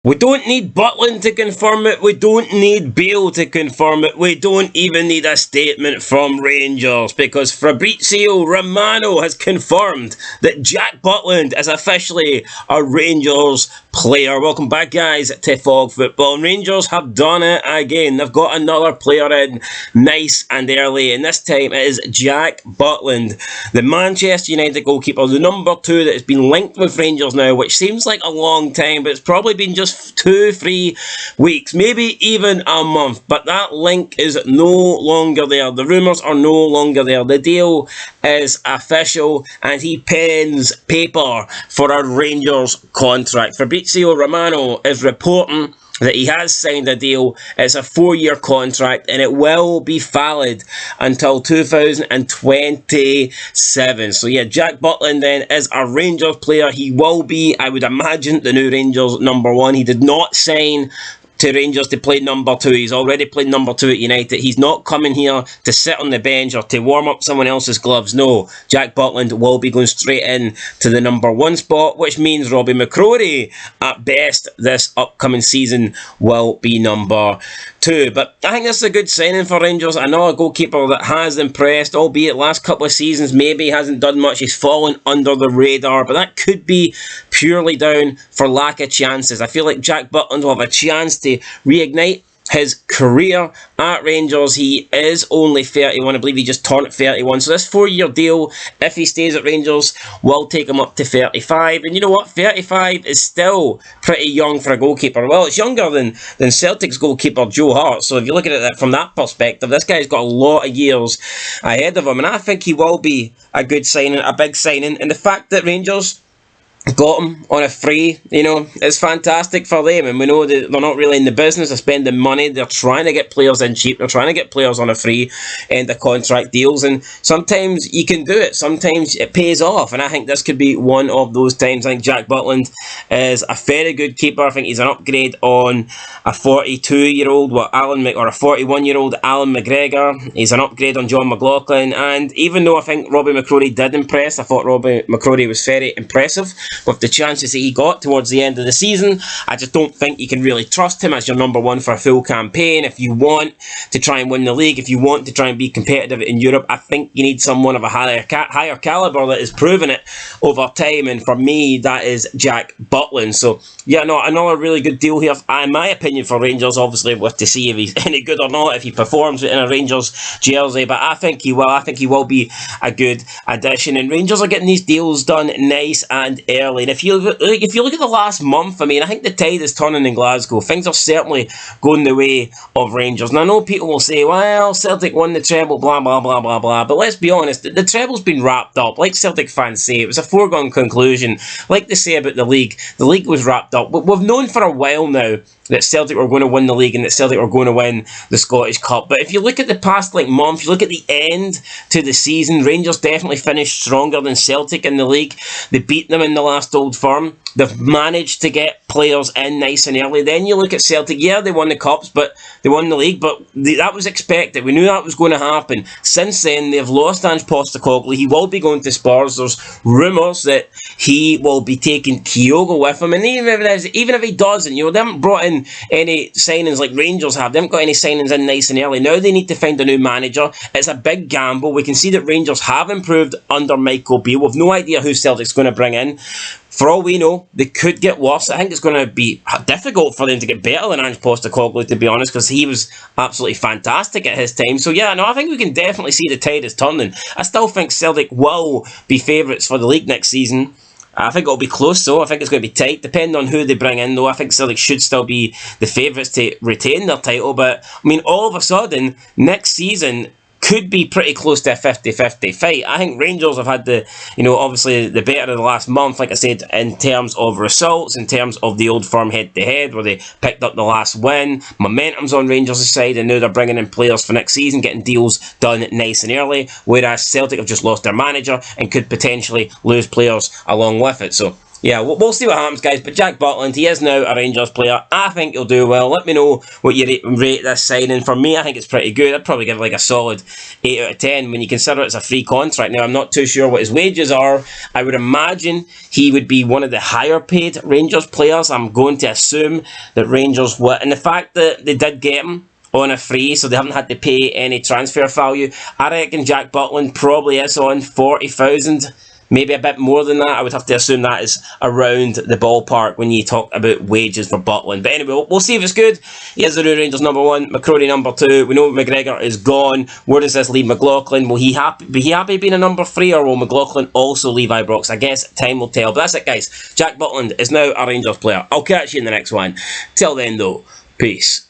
We don't need Butland to confirm it. We don't need Bale to confirm it. We don't even need a statement from Rangers, because Fabrizio Romano has confirmed that Jack Butland is officially a Rangers player. Welcome back, guys, to Fog Football. And Rangers have done it again. They've got another player in nice and early, and this time it is Jack Butland, the Manchester United goalkeeper, the number 2 that has been linked with Rangers now, which seems like a long time, but it's probably been just 2-3 weeks, maybe even a month, but that link is no longer there. The rumours are no longer there. The deal is official, and he pens paper for a Rangers contract. Fabrizio Romano is reporting that he has signed a deal. It's a 4-year contract, and it will be valid until 2027. So yeah, Jack Butland then is a Rangers player. He will be, I would imagine, the new Rangers number 1. He did not sign to Rangers to play number 2. He's already played number 2 at United. He's not coming here to sit on the bench or to warm up someone else's gloves. No, Jack Butland will be going straight in to the number 1 spot, which means Robbie McCrorie, at best, this upcoming season will be number 2. But I think this is a good signing for Rangers. Another goalkeeper that has impressed, albeit last couple of seasons maybe hasn't done much. He's fallen under the radar, but that could be purely down for lack of chances. I feel like Jack Butland will have a chance to reignite his career at Rangers. He is only 31. I believe he just turned 31. So this 4-year deal, if he stays at Rangers, will take him up to 35. And you know what? 35 is still pretty young for a goalkeeper. Well, it's younger than Celtic's goalkeeper Joe Hart. So if you look at it from that perspective, this guy's got a lot of years ahead of him. And I think he will be a good signing, a big signing. And the fact that Rangers got him on a free, it's fantastic for them, and we know that they're not really in the business of spending money. They're trying to get players in cheap. They're trying to get players on a free end of contract deals, and sometimes you can do it. Sometimes it pays off, and I think this could be one of those times. I think Jack Butland is a very good keeper. I think he's an upgrade on a 42-year-old or a 41-year-old Alan McGregor. He's an upgrade on John McLaughlin, and even though I think Robbie McCrorie did impress, I thought Robbie McCrorie was very impressive with the chances that he got towards the end of the season. I just don't think you can really trust him as your number 1 for a full campaign. If you want to try and win the league, if you want to try and be competitive in Europe, I think you need someone of a higher calibre that has proven it over time, and for me, that is Jack Butland. So yeah, no, another really good deal here, in my opinion, for Rangers. Obviously, we'll have to see if he's any good or not, if he performs in a Rangers jersey, but I think he will. I think he will be a good addition, and Rangers are getting these deals done nice and early. And if you look at the last month, I think the tide is turning in Glasgow. Things are certainly going the way of Rangers. And I know people will say, well, Celtic won the treble, blah, blah, blah, blah, blah. But let's be honest, the treble's been wrapped up. Like Celtic fans say, it was a foregone conclusion. Like they say about the league was wrapped up. But we've known for a while now that Celtic were going to win the league and that Celtic were going to win the Scottish Cup. But if you look at the past month, you look at the end to the season, Rangers definitely finished stronger than Celtic in the league. They beat them in the last Old Firm. They've managed to get players in nice and early. Then you look at Celtic, yeah, they won the Cups, but they won the league, but that was expected. We knew that was going to happen. Since then, they've lost Ange Postecoglou. He will be going to Spurs. There's rumours that he will be taking Kyogo with him, and even if he doesn't, they haven't brought in any signings like Rangers have. They haven't got any signings in nice and early. Now they need to find a new manager. It's a big gamble. We can see that Rangers have improved under Michael Beale. We've no idea who Celtic's going to bring in. For all we know, they could get worse. I think it's going to be difficult for them to get better than Ange Postecoglou, to be honest, because he was absolutely fantastic at his time. So yeah, no, I think we can definitely see the tide is turning. I still think Celtic will be favourites for the league next season. I think it'll be close, though. I think it's going to be tight, depending on who they bring in, though. I think Celtic should still be the favourites to retain their title. But, all of a sudden, next season could be pretty close to a 50-50 fight. I think Rangers have had obviously the better of the last month, like I said, in terms of results, in terms of the Old Firm head-to-head, where they picked up the last win. Momentum's on Rangers' side, and now they're bringing in players for next season, getting deals done nice and early, whereas Celtic have just lost their manager and could potentially lose players along with it. So Yeah, we'll see what happens, guys. But Jack Butland, he is now a Rangers player. I think he'll do well. Let me know what you rate this signing. For me, I think it's pretty good. I'd probably give it like a solid 8 out of 10 when you consider it's a free contract. Now, I'm not too sure what his wages are. I would imagine he would be one of the higher paid Rangers players. I'm going to assume that Rangers would. And the fact that they did get him on a free, so they haven't had to pay any transfer value, I reckon Jack Butland probably is on 40,000. Maybe a bit more than that. I would have to assume that is around the ballpark when you talk about wages for Butland. But anyway, we'll see if it's good. He is the new Rangers number 1, McCrory number 2. We know McGregor is gone. Where does this leave McLaughlin? Will he be happy being a number 3, or will McLaughlin also leave Ibrox? I guess time will tell. But that's it, guys. Jack Butland is now a Rangers player. I'll catch you in the next one. Till then, though, peace.